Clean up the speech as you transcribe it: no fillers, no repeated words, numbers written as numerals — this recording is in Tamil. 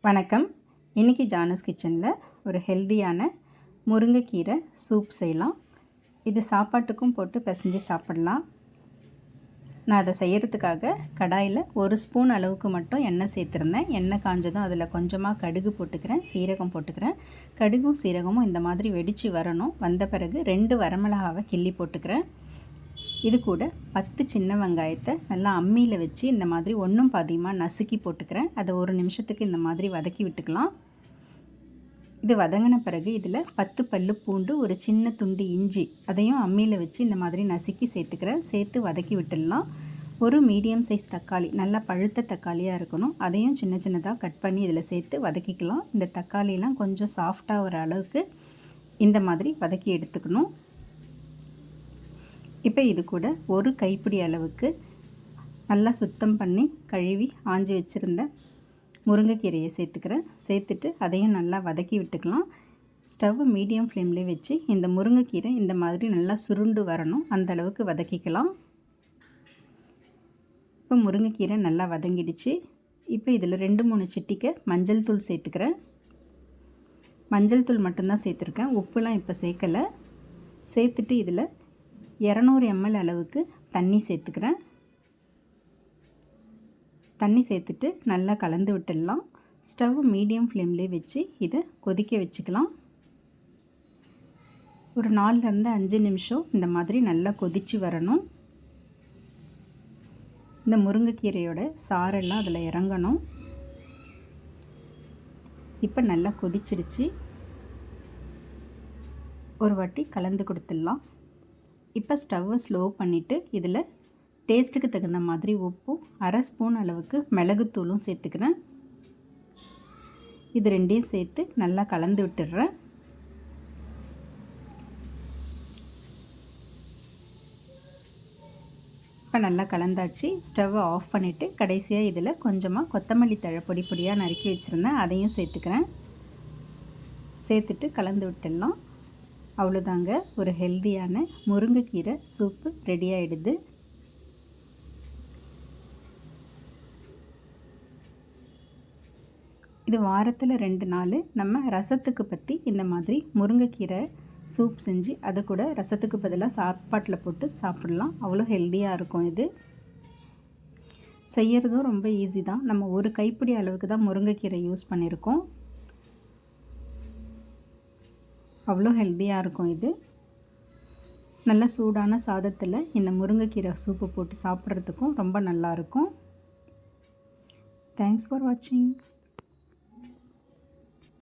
வணக்கம். இன்றைக்கி ஜானஸ் கிச்சனில் ஒரு ஹெல்தியான முருங்கைக்கீரை சூப் செய்யலாம். இது சாப்பாட்டுக்கும் போட்டு பிசைஞ்சு சாப்பிடலாம். நான் அதை செய்கிறதுக்காக கடாயில் 1 ஸ்பூன் அளவுக்கு மட்டும் எண்ணெய் சேர்த்துருந்தேன். எண்ணெய் காஞ்சதும் அதில் கொஞ்சமாக கடுகு போட்டுக்கிறேன், சீரகம் போட்டுக்கிறேன். கடுகும் சீரகமும் இந்த மாதிரி வெடித்து வரணும். வந்த பிறகு 2 வரமிளகாவை கிள்ளி போட்டுக்கிறேன். இது கூட 10 சின்ன வெங்காயத்தை நல்லா அம்மியில் வச்சு இந்த மாதிரி ஒன்றும் பாதியமாக நசுக்கி போட்டுக்கிறேன். அதை 1 நிமிஷத்துக்கு இந்த மாதிரி வதக்கி விட்டுக்கலாம். இது வதங்கின பிறகு இதில் 10 பல்லு பூண்டு, ஒரு சின்ன துண்டு இஞ்சி அதையும் அம்மியில் வச்சு இந்த மாதிரி நசுக்கி சேர்த்துக்கிறேன். சேர்த்து வதக்கி விட்டுடலாம். ஒரு மீடியம் சைஸ் தக்காளி, நல்லா பழுத்த தக்காளியாக இருக்கணும், அதையும் சின்ன சின்னதாக கட் பண்ணி இதில் சேர்த்து வதக்கிக்கலாம். இந்த தக்காளியெலாம் கொஞ்சம் சாஃப்டாக வர அளவுக்கு இந்த மாதிரி வதக்கி எடுத்துக்கணும். இப்போ இது கூட ஒரு கைப்பிடி அளவுக்கு நல்லா சுத்தம் பண்ணி கழுவி ஆஞ்சி வச்சுருந்த முருங்கைக்கீரையை சேர்த்துக்கிறேன். சேர்த்துட்டு அதையும் நல்லா வதக்கி விட்டுக்கலாம். ஸ்டவ் மீடியம் ஃப்ளேம்லேயே வச்சு இந்த முருங்கைக்கீரை இந்த மாதிரி நல்லா சுருண்டு வரணும், அந்த அளவுக்கு வதக்கிக்கலாம். இப்போ முருங்கைக்கீரை நல்லா வதங்கிடுச்சு. இப்போ இதில் 2-3 சிட்டிகை மஞ்சள் தூள் சேர்த்துக்கிறேன். மஞ்சள் தூள் மட்டும்தான் சேர்த்துருக்கேன், உப்புலாம் இப்போ சேர்க்கலை. சேர்த்துட்டு இதில் 200 ml அளவுக்கு தண்ணி சேர்த்துக்கிறேன். தண்ணி சேர்த்துட்டு நல்லா கலந்து விட்டுடலாம். ஸ்டவ் மீடியம் ஃப்ளேம்லேயே வச்சு இதை கொதிக்க வச்சுக்கலாம். ஒரு 4-5 நிமிஷம் இந்த மாதிரி நல்லா கொதித்து வரணும். இந்த முருங்கைக்கீரையோட சாரெல்லாம் அதில் இறங்கணும். இப்போ நல்லா கொதிச்சிடுச்சு. ஒரு வாட்டி கலந்து கொடுத்துடலாம். இப்போ ஸ்டவ்வை ஸ்லோ பண்ணிவிட்டு இதில் டேஸ்ட்டுக்கு தகுந்த மாதிரி உப்பும் 1/2 ஸ்பூன் அளவுக்கு மிளகுத்தூளும் சேர்த்துக்கிறேன். இது 2ஐயும் சேர்த்து நல்லா கலந்து விட்டுடுறேன். இப்போ நல்லா கலந்தாச்சு. ஸ்டவ்வை ஆஃப் பண்ணிவிட்டு கடைசியாக இதில் கொஞ்சமாக கொத்தமல்லி தழை பொடி பொடியாக நறுக்கி வச்சுருந்தேன், அதையும் சேர்த்துக்கிறேன். சேர்த்துட்டு கலந்து விட்டுடலாம். அவ்வளோதாங்க, ஒரு ஹெல்தியான முருங்கைக்கீரை சூப்பு ரெடி ஆகிடுது. இது வாரத்தில் 2 நாள் நம்ம ரசத்துக்கு பற்றி இந்த மாதிரி முருங்கைக்கீரை சூப் செஞ்சு அது கூட ரசத்துக்கு பதிலாக சாப்பாட்டில் போட்டு சாப்பிடலாம். அவ்வளோ ஹெல்தியாக இருக்கும். இது செய்கிறதும் ரொம்ப ஈஸி தான். நம்ம ஒரு கைப்பிடி அளவுக்கு தான் முருங்கைக்கீரை யூஸ் பண்ணியிருக்கோம். அவ்வளோ ஹெல்த்தியாக இருக்கும். இது நல்ல சூடான சாதத்தில் இந்த முருங்கைக்கீரை சூப்பு போட்டு சாப்பிட்றதுக்கும் ரொம்ப நல்லாயிருக்கும். தேங்க்ஸ் ஃபார் வாட்சிங்.